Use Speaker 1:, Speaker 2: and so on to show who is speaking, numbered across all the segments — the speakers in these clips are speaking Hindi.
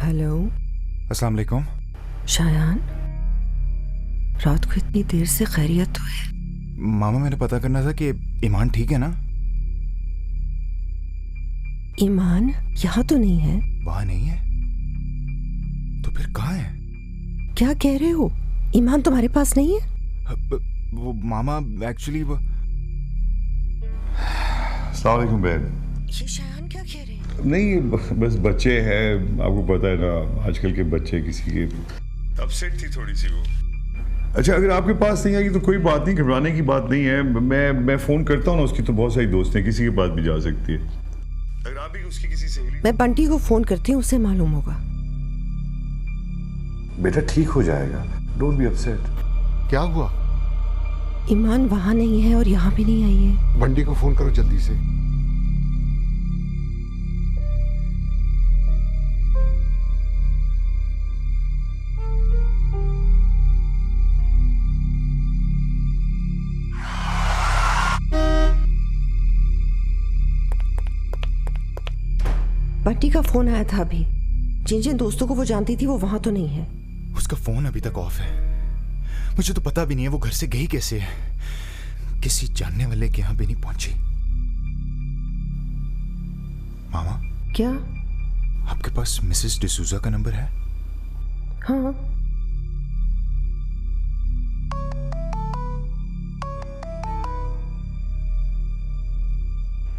Speaker 1: हेलो।
Speaker 2: अस्सलाम वालेकुम।
Speaker 1: शायान, रात को इतनी देर से खैरियत तो है?
Speaker 2: मामा, मैंने पता करना था कि ईमान ठीक है ना?
Speaker 1: ईमान यहाँ तो नहीं है।
Speaker 2: वहाँ नहीं है तो फिर कहाँ है?
Speaker 1: क्या कह रहे हो? ईमान तुम्हारे पास नहीं है?
Speaker 2: वो मामा एक्चुअली वो
Speaker 3: अस्सलाम वालेकुम बहन।
Speaker 1: ये शायान क्या कह रहे हैं?
Speaker 3: नहीं, बस बच्चे हैं, आपको पता है ना आजकल के बच्चे किसी के अपसेट थी थोड़ी सी वो। अच्छा, अगर आपके पास नहीं आएगी तो कोई बात नहीं, घबराने की बात नहीं है। मैं फ़ोन करता हूँ ना, उसकी तो बहुत सारी दोस्त हैं, किसी के पास भी जा सकती है। अगर आप भी उसकी किसी सहेली।
Speaker 1: मैं बंटी को फोन करती हूँ, उससे मालूम होगा।
Speaker 3: बेटा ठीक हो जाएगा, डोंट बी अपसेट।
Speaker 4: क्या हुआ?
Speaker 1: ईमान वहाँ नहीं है और यहाँ भी नहीं आई है।
Speaker 4: बंटी को फोन करो जल्दी से।
Speaker 1: बंटी का फोन आया था अभी। जिन जिन दोस्तों को वो जानती थी वो वहां तो नहीं है।
Speaker 2: उसका फोन अभी तक ऑफ है। मुझे तो पता भी नहीं है वो घर से गई कैसे है। किसी जानने वाले के यहाँ भी नहीं पहुंची। मामा,
Speaker 1: क्या?
Speaker 2: आपके पास मिसेस डिसूजा का नंबर है?
Speaker 1: हाँ।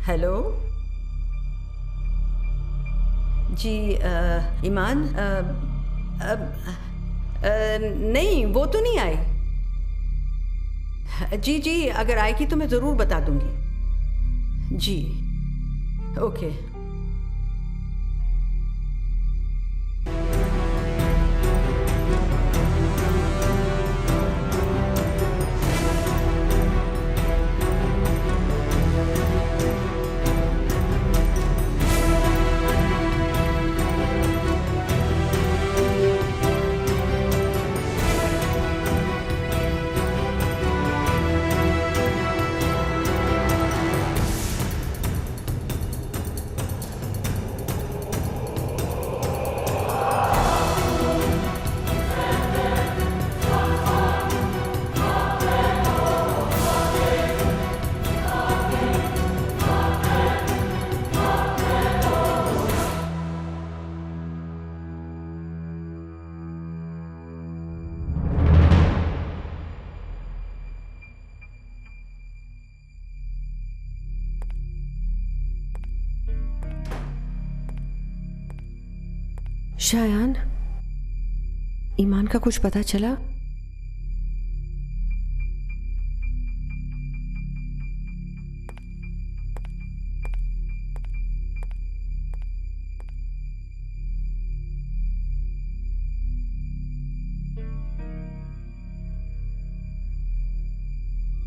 Speaker 5: हेलो जी, ईमान, नहीं वो तो नहीं आई। जी जी, अगर आएगी तो मैं ज़रूर बता दूंगी। जी ओके।
Speaker 1: शायान, ईमान का कुछ पता चला?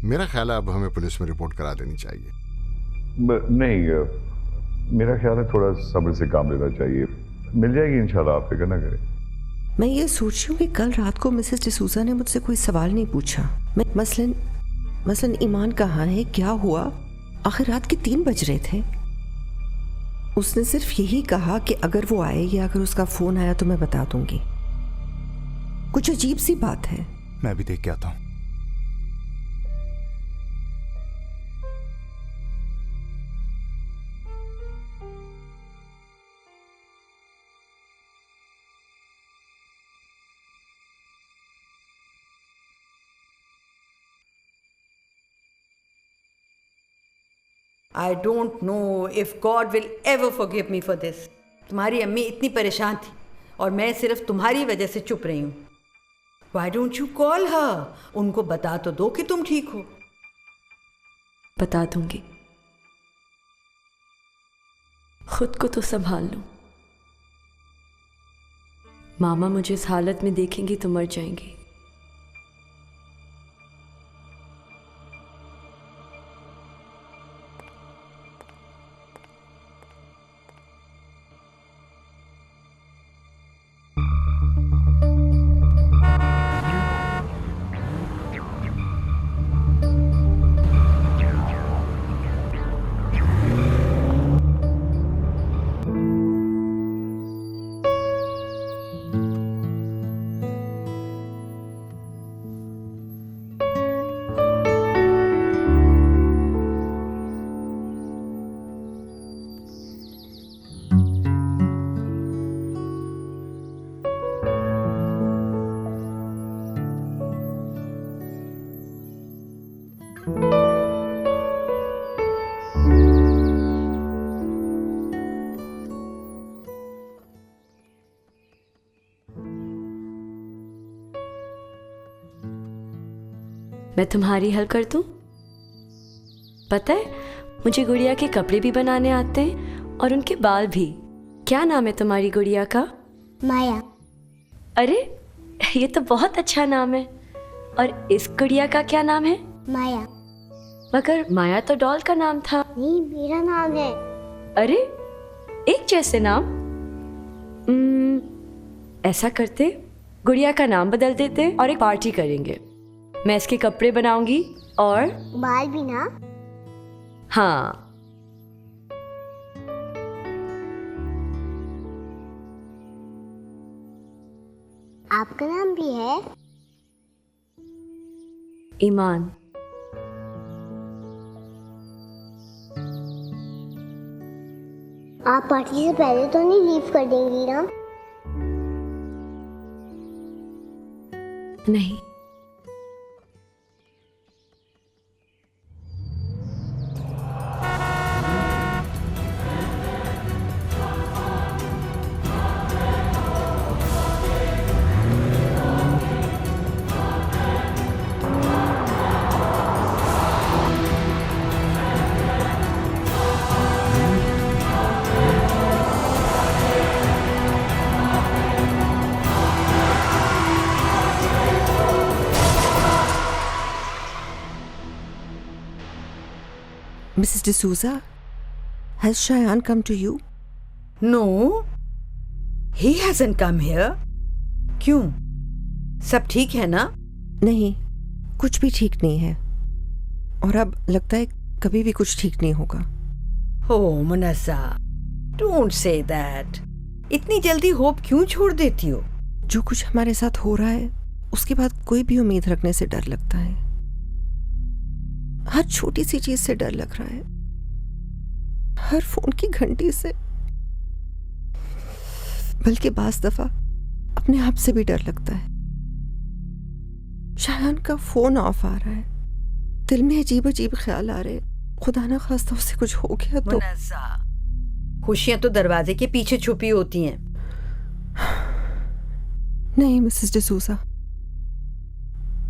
Speaker 4: मेरा ख्याल है अब हमें पुलिस में रिपोर्ट करा देनी चाहिए।
Speaker 3: नहीं, मेरा ख्याल है थोड़ा सब्र से काम लेना चाहिए। मिल जाएगी इंशाल्लाह, आप फिक्र ना करें।
Speaker 1: मैं ये सोच रही हूँ कि कल रात को मिसेस डिसूजा ने मुझसे कोई सवाल नहीं पूछा। मैं मसलन ईमान कहाँ है, क्या हुआ? आखिर रात के 3 बज रहे थे। उसने सिर्फ यही कहा कि अगर वो आए या अगर उसका फोन आया तो मैं बता दूंगी। कुछ अजीब सी बात है।
Speaker 2: मैं भी देख के आता हूँ।
Speaker 5: I don't know if God will ever forgive me for this. तुम्हारी अम्मी इतनी परेशान थी और मैं सिर्फ तुम्हारी वजह से चुप रही हूँ। Why don't you call her? उनको बता तो दो कि तुम ठीक हो।
Speaker 6: बता दूंगी। खुद को तो संभाल लो। मामा मुझे इस हालत में देखेंगी तो मर जाएंगी। मैं तुम्हारी हेल्प कर दूं? पता है, मुझे गुड़िया के कपड़े भी बनाने आते हैं और उनके बाल भी। क्या नाम है तुम्हारी गुड़िया का?
Speaker 7: माया।
Speaker 6: अरे ये तो बहुत अच्छा नाम है। और इस गुड़िया का क्या नाम है?
Speaker 7: माया।
Speaker 6: मगर माया तो डॉल का नाम था।
Speaker 7: नहीं, मेरा नाम है।
Speaker 6: अरे एक जैसे नाम। ऐसा करते, गुड़िया का नाम बदल देते और एक पार्टी करेंगे। मैं इसके कपड़े बनाऊंगी और
Speaker 7: बाल भी ना?
Speaker 6: हाँ।
Speaker 7: आपका नाम भी है?
Speaker 6: ईमान।
Speaker 7: आप पार्टी से पहले तो नहीं लीव कर देंगी ना?
Speaker 6: नहीं।
Speaker 1: Mrs. D'Souza, has Shayan come to you?
Speaker 5: No, he hasn't come here. क्यों? सब ठीक है ना?
Speaker 1: नहीं, कुछ भी ठीक नहीं है और अब लगता है कभी भी कुछ ठीक नहीं होगा।
Speaker 5: Oh, मुनस्सा, don't say that. इतनी जल्दी होप क्यों छोड़ देती हो?
Speaker 1: जो कुछ हमारे साथ हो रहा है उसके बाद कोई भी उम्मीद रखने से डर लगता है। हर छोटी सी चीज से डर लग रहा है, हर फोन की घंटी से, बल्कि बास दफा अपने आप से भी डर लगता है। शायान का फोन ऑफ आ रहा है, दिल में अजीब अजीब ख्याल आ रहे, खुदा ना खास्ता उससे कुछ हो गया तो।
Speaker 5: मुनस्सा, खुशियां तो दरवाजे के पीछे छुपी होती हैं।
Speaker 1: नहीं मिसेस डिसूजा,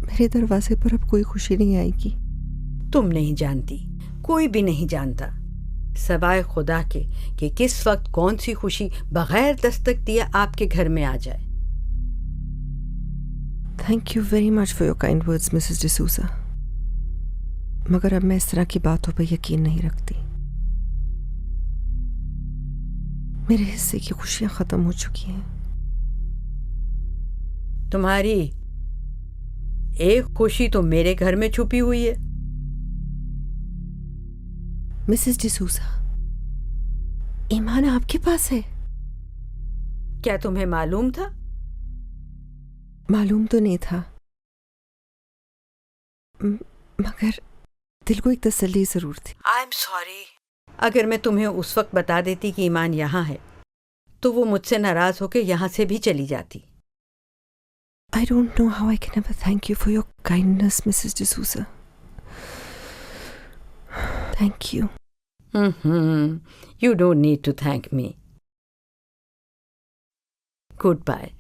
Speaker 1: मेरे दरवाजे पर अब कोई खुशी नहीं आएगी।
Speaker 5: तुम नहीं जानती, कोई भी नहीं जानता, सवाए खुदा के कि किस वक्त कौन सी खुशी बगैर दस्तक दिए आपके घर में आ जाए।
Speaker 1: Thank you very much for your kind words Mrs D'Souza, मगर अब मैं इस तरह की बातों पर यकीन नहीं रखती। मेरे हिस्से की खुशियां खत्म हो चुकी हैं।
Speaker 5: तुम्हारी एक खुशी तो मेरे घर में छुपी हुई है।
Speaker 1: मिसेस डिसूजा, ईमान आपके पास है?
Speaker 5: क्या तुम्हें मालूम था?
Speaker 1: मालूम तो नहीं था, मगर दिल को एक तसल्ली जरूर थी।
Speaker 5: I am sorry. अगर मैं तुम्हें उस वक्त बता देती कि ईमान यहाँ है तो वो मुझसे नाराज होकर यहाँ से भी चली जाती।
Speaker 1: I don't know how I can ever thank you for your kindness, Mrs. D'Souza. Thank you.
Speaker 5: You don't need to thank me. Goodbye.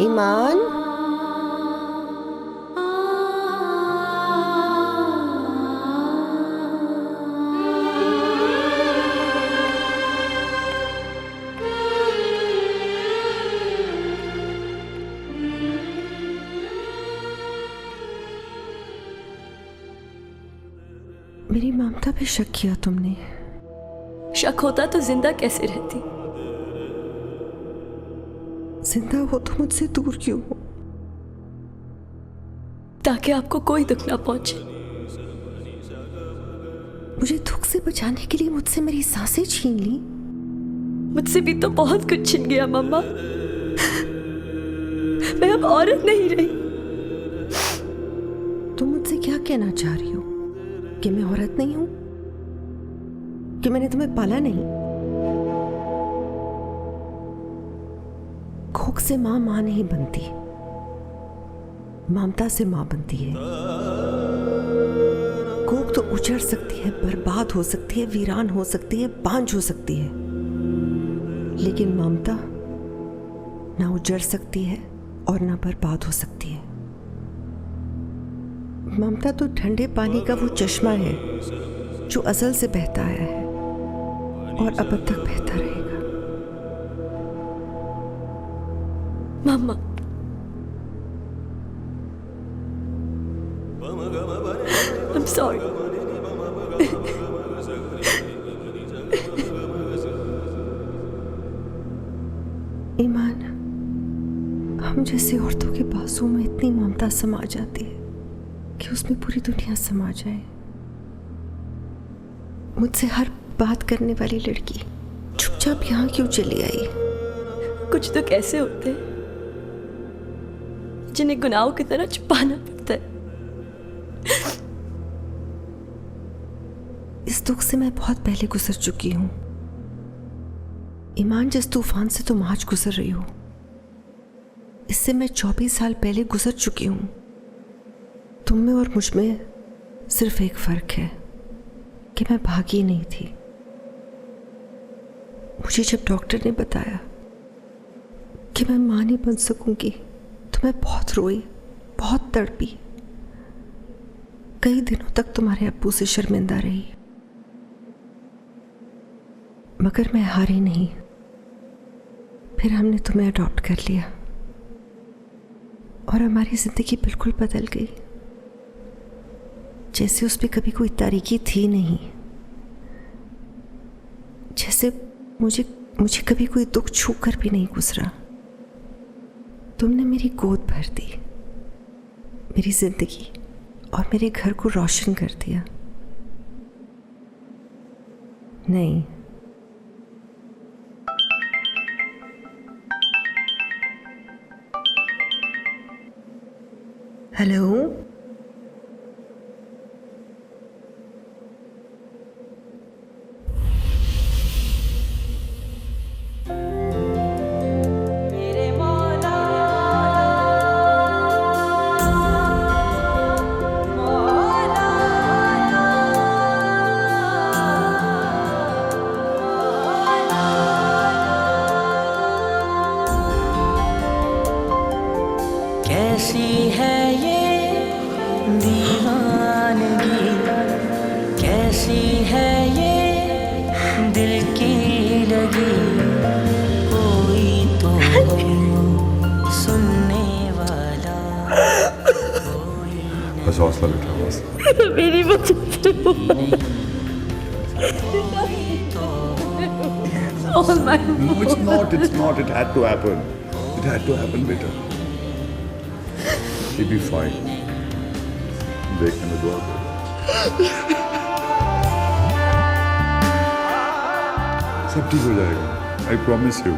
Speaker 1: ईमान, मेरी ममता पे शक किया तुमने।
Speaker 6: शक होता तो जिंदा कैसे रहती?
Speaker 1: जिंदा हो तो मुझसे दूर क्यों हो?
Speaker 6: ताकि आपको कोई दुख ना पहुंचे।
Speaker 1: मुझे दुख से बचाने के लिए मुझसे मेरी सांसें छीन ली।
Speaker 6: मुझसे भी तो बहुत कुछ छिन गया मम्मा। मैं अब औरत नहीं रही,
Speaker 1: कहना चाह रही हो? कि मैं औरत नहीं हूं? कि मैंने तुम्हें पाला नहीं? कोख से मां नहीं बनती, ममता से मां बनती है। कोख तो उजड़ सकती है, बर्बाद हो सकती है, वीरान हो सकती है, बांझ हो सकती है, लेकिन ममता ना उजड़ सकती है और ना बर्बाद हो सकती है। ममता तो ठंडे पानी का वो चश्मा है जो अज़ल से बहता आया है और अब तक बहता रहेगा।
Speaker 6: मम्मा, I'm sorry.
Speaker 1: ईमान, हम जैसी औरतों के बाजू में इतनी ममता समा जाती है कि उसमें पूरी दुनिया समा जाए। मुझसे हर बात करने वाली लड़की चुपचाप यहाँ क्यों चली आई?
Speaker 6: कुछ तो कैसे होते हैं जिन्हें गुनाहों की तरह छुपाना पड़ता है।
Speaker 1: इस दुख से मैं बहुत पहले गुजर चुकी हूं। ईमान, जिस तूफान से तुम आज गुजर रही हो, इससे मैं 24 साल पहले गुजर चुकी हूं। तुम में और मुझ में सिर्फ एक फर्क है कि मैं भागी नहीं थी। मुझे जब डॉक्टर ने बताया कि मैं मां नहीं बन सकूंगी तो मैं बहुत रोई, बहुत तड़पी। कई दिनों तक तुम्हारे अब्बू से शर्मिंदा रही, मगर मैं हारी नहीं। फिर हमने तुम्हें अडॉप्ट कर लिया और हमारी जिंदगी बिल्कुल बदल गई, जैसे उस पर कभी कोई तारीकी थी नहीं, जैसे मुझे कभी कोई दुख छू कर भी नहीं गुजरा। तुमने मेरी गोद भर दी, मेरी जिंदगी और मेरे घर को रोशन कर दिया। नहीं, हेलो,
Speaker 8: कैसी है ये दीवानगी, कैसी है ये दिल की लगी, कोई तो सुनने वाला
Speaker 3: बस हौसला बेटा, हौसला।
Speaker 6: मेरी वजह से all my
Speaker 3: No, it's not. It had to happen. It had to happen, beta. He'll be fine. देखने में दुआ करो। सब ठीक हो जाएगा। I promise you.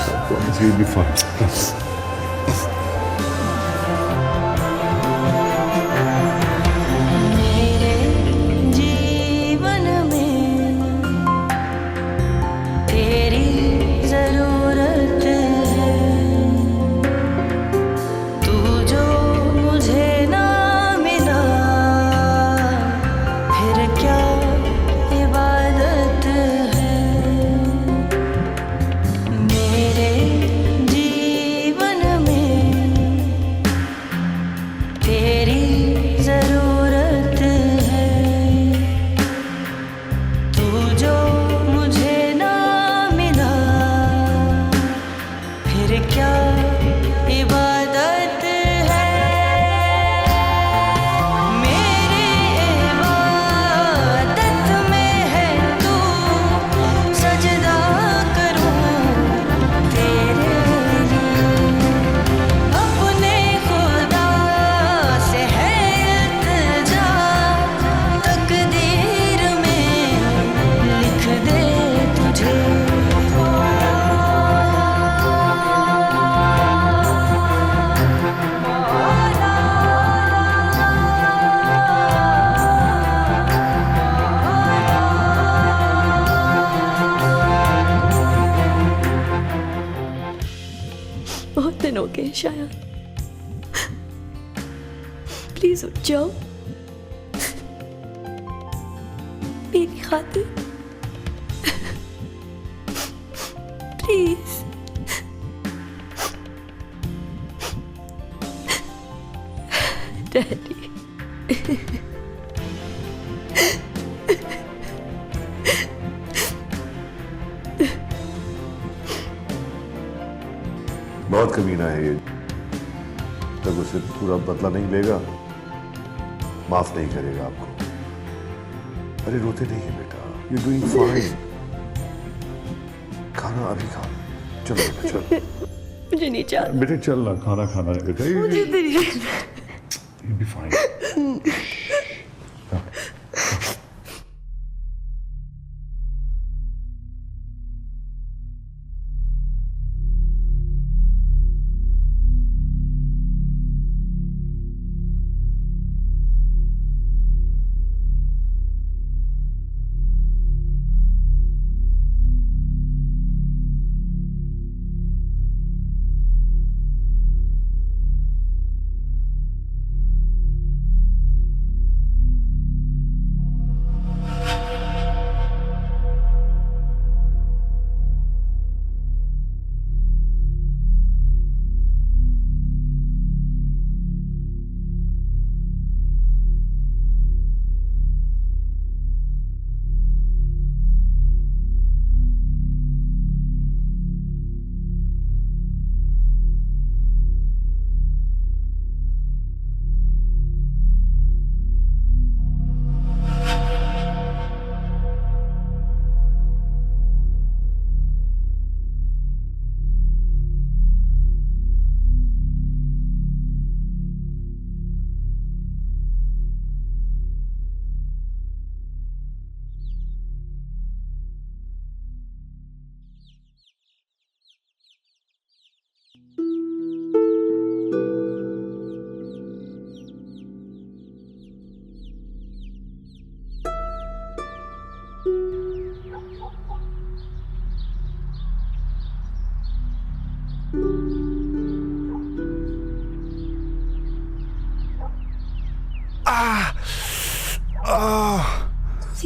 Speaker 3: I promise you'll be fine.
Speaker 8: मेरे जीवन में तेरी जरूरत है, तू जो मुझे ना मिला फिर क्या इबादत है। मेरे जीवन
Speaker 6: जाओगे शायद? प्लीज उठ जाओ मेरी खातिर, प्लीज। डैडी
Speaker 3: बहुत कमीना है ये, तब उसे पूरा बदला नहीं लेगा, माफ नहीं करेगा आपको। अरे रोते नहीं है बेटा, यू डूइंग फाइन। खाना अभी खा, चलो बेटा चलो।
Speaker 6: मुझे नहीं चाहिए
Speaker 3: बेटा चल ना, खाना खाना है बेटा।
Speaker 6: मुझे
Speaker 3: You'll be fine.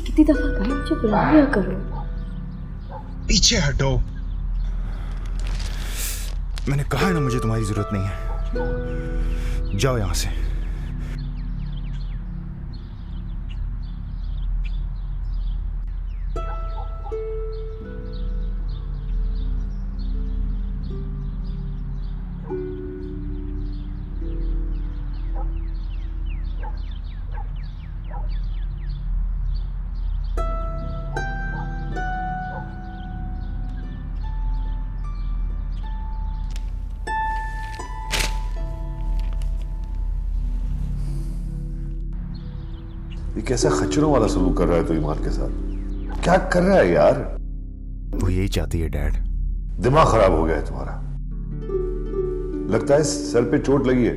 Speaker 6: कितनी दफा भाई मुझे बुला लिया करो।
Speaker 2: पीछे हटो, मैंने कहा है ना मुझे तुम्हारी जरूरत नहीं है, जाओ यहां से।
Speaker 3: ये कैसा खच्चरों वाला सलूक कर रहा है तू ईमान के साथ? क्या कर रहा है यार?
Speaker 2: वो यही चाहती है डैड।
Speaker 3: दिमाग खराब हो गया है तुम्हारा, लगता है सर पे चोट लगी है।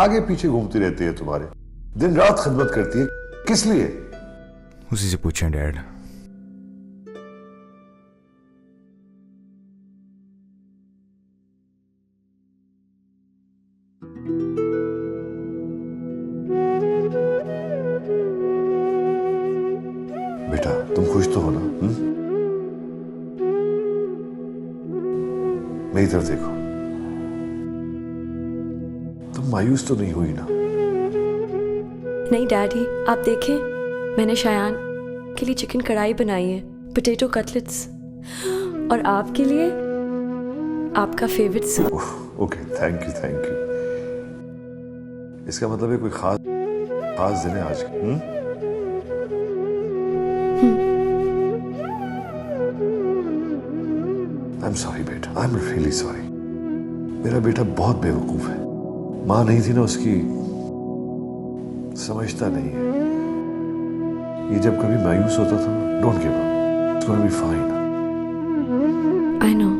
Speaker 3: आगे पीछे घूमती रहती है तुम्हारे, दिन रात खिदमत करती है, किस लिए?
Speaker 2: उसी से पूछें डैड।
Speaker 3: बेटा तुम खुश तो हो ना? मेरी तरफ देखो, तुम मायूस तो नहीं हुई ना?
Speaker 6: नहीं डैडी, आप देखें, मैंने शायान के लिए चिकन कढ़ाई बनाई है, पोटैटो कटलेट्स, और आपके लिए आपका favourite soup.
Speaker 3: Okay, thank you thank you. इसका मतलब है कोई खास दिन है आज? आई एम सॉरी बेटा, आई एम रियली सॉरी। मेरा बेटा बहुत बेवकूफ है, माँ नहीं थी ना उसकी, समझता नहीं है। ये जब कभी मायूस होता था, don't give up, it's gonna be fine.
Speaker 6: I know.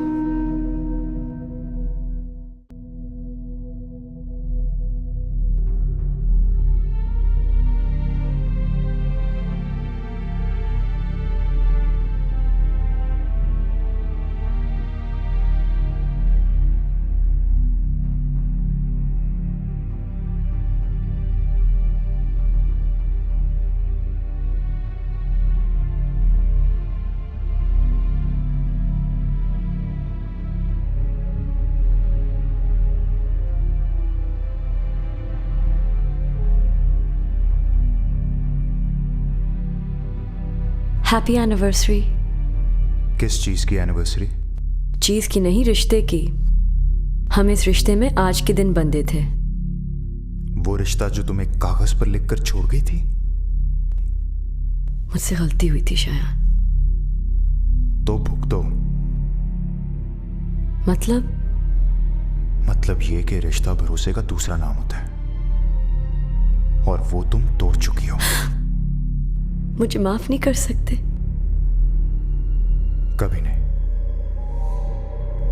Speaker 6: Happy anniversary.
Speaker 2: किस चीज की एनिवर्सरी?
Speaker 6: चीज की नहीं, रिश्ते की। हम इस रिश्ते में आज के दिन बंधे थे।
Speaker 2: वो रिश्ता जो तुम एक कागज पर लिखकर छोड़ गई थी?
Speaker 6: मुझसे गलती हुई थी शायद।
Speaker 2: तो भुगतो। मतलब ये कि रिश्ता भरोसे का दूसरा नाम होता है, और वो तुम तोड़ चुकी हो।
Speaker 6: मुझे माफ नहीं कर सकते?
Speaker 2: कभी नहीं।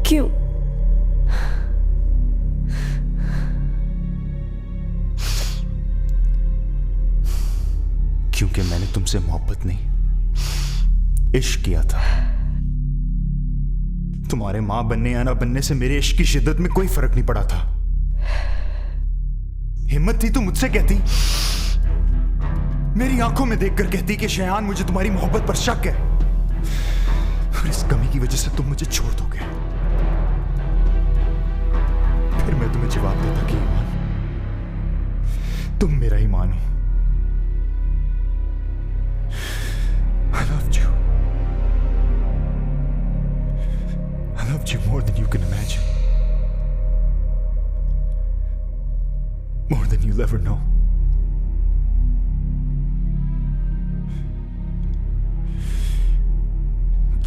Speaker 6: क्यों?
Speaker 2: क्योंकि मैंने तुमसे मोहब्बत नहीं, इश्क किया था। तुम्हारे मां बनने या ना बनने से मेरे इश्क की शिद्दत में कोई फर्क नहीं पड़ा था। हिम्मत थी तो मुझसे कहती, मेरी आंखों में देखकर कहती कि शयान मुझे तुम्हारी मोहब्बत पर शक है, और इस कमी की वजह से तुम मुझे छोड़ दोगे। फिर मैं तुम्हें जवाब देता कि ईमान, तुम मेरा ईमान हो। I loved you. I loved you more than you can imagine. More than you'll ever know.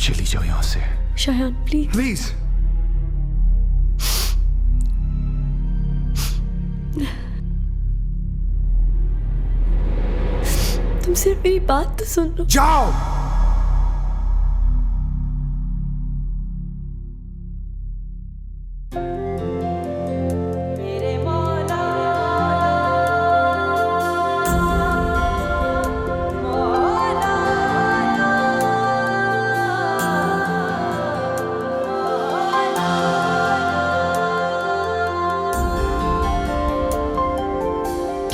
Speaker 2: चली जाओ यहां से।
Speaker 6: शायान प्लीज।
Speaker 2: प्लीज।
Speaker 6: तुम सिर्फ मेरी बात तो सुन लो।
Speaker 2: जाओ।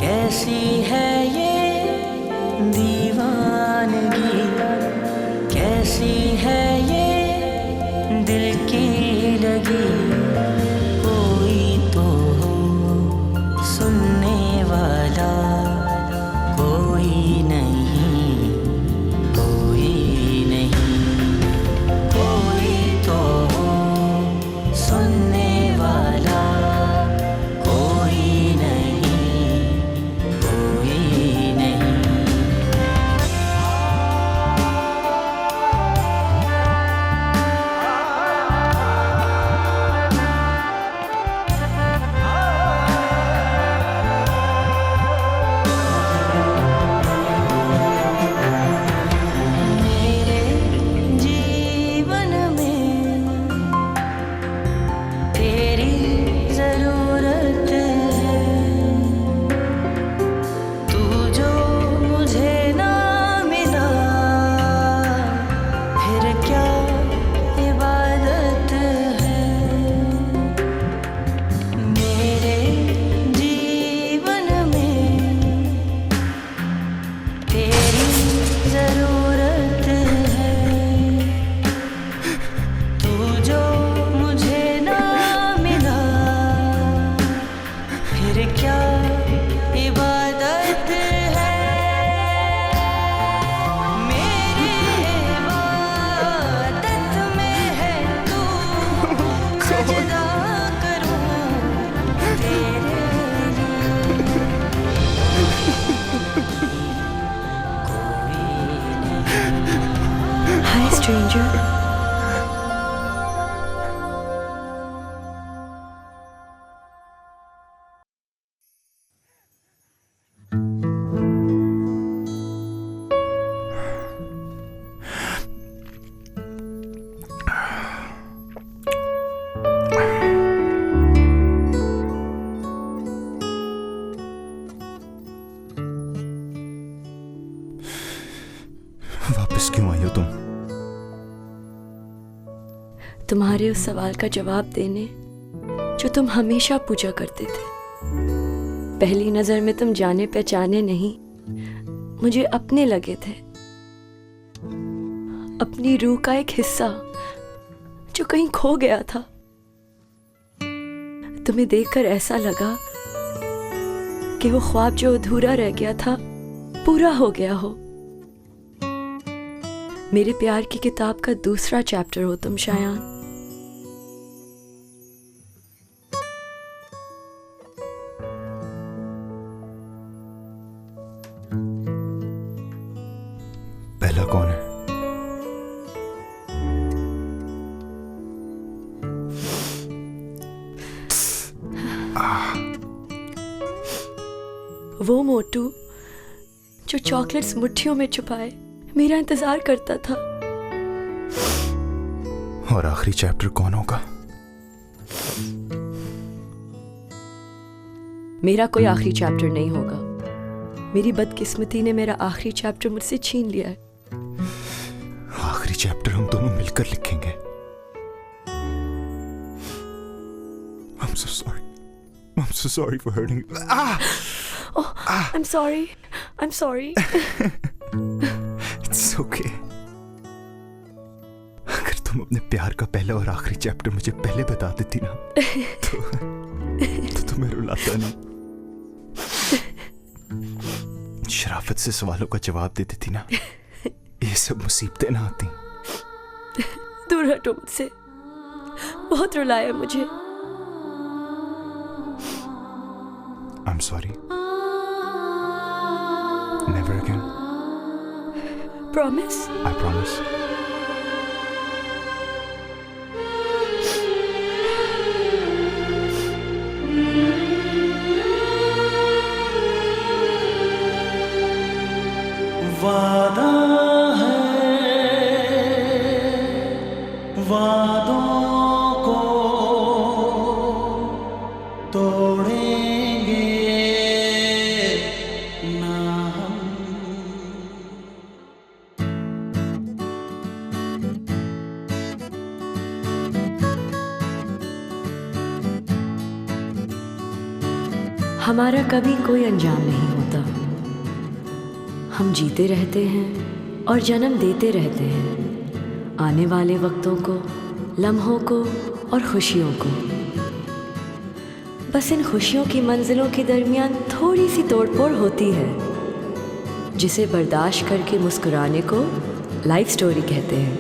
Speaker 8: कैसी है ये दीवानगी, कैसी है ये दिल की लगी, कोई तो हो सुनने वाला, कोई नहीं, कोई नहीं, कोई तो हो सुनने वाला, कोई नहीं, कोई नहीं। मेरे जीवन में तेरी जरूरत है, तू जो मुझे ना मिला, फिर क्या इबादत है। मेरे जीवन में तेरी जरूरत है, तू जो मुझे ना मिला, फिर क्या इबादत है। मेरी इबादत में है तू, सजदा करूं तेरे
Speaker 6: हाय स्ट्रेंजर।
Speaker 2: वापस क्यों आई हो तुम?
Speaker 6: तुम्हारे उस सवाल का जवाब देने जो तुम हमेशा पूछा करते थे। पहली नजर में तुम जाने पहचाने नहीं, मुझे अपने लगे थे। अपनी रूह का एक हिस्सा जो कहीं खो गया था। तुम्हें देखकर ऐसा लगा कि वो ख्वाब जो अधूरा रह गया था पूरा हो गया हो। मेरे प्यार की किताब का दूसरा चैप्टर हो तुम शायान।
Speaker 2: पहला कौन है?
Speaker 6: वो मोटू जो चॉकलेट्स मुट्ठियों में छुपाए मेरा इंतजार करता था।
Speaker 2: और आखिरी चैप्टर कौन होगा?
Speaker 6: मेरा कोई आखिरी चैप्टर नहीं होगा। मेरी बदकिस्मती ने मेरा आखिरी चैप्टर मुझसे छीन लिया है।
Speaker 2: आखिरी चैप्टर हम दोनों मिलकर लिखेंगे। I'm so sorry. I'm so sorry for hurting you.
Speaker 6: Oh, I'm sorry. I'm sorry.
Speaker 2: It's okay. अगर तुम अपने प्यार का पहला और आखिरी चैप्टर मुझे पहले बता देती ना तो तुम्हें रुलाता नहीं, शराफत से सवालों का जवाब दे देती ना, ये सब मुसीबतें ना आती।
Speaker 6: दूर हटो मुझसे, बहुत रुलाया मुझे।
Speaker 2: I'm sorry. Never again.
Speaker 6: Promise?
Speaker 2: I promise.
Speaker 9: वादा है वादों को तोड़ेंगे ना हम।
Speaker 6: हमारा कभी कोई अंजाम नहीं होता। हम जीते रहते हैं और जन्म देते रहते हैं आने वाले वक्तों को, लम्हों को और खुशियों को। बस इन खुशियों की मंजिलों के दरमियान थोड़ी सी तोड़फोड़ होती है, जिसे बर्दाश्त करके मुस्कुराने को लाइफ स्टोरी कहते हैं।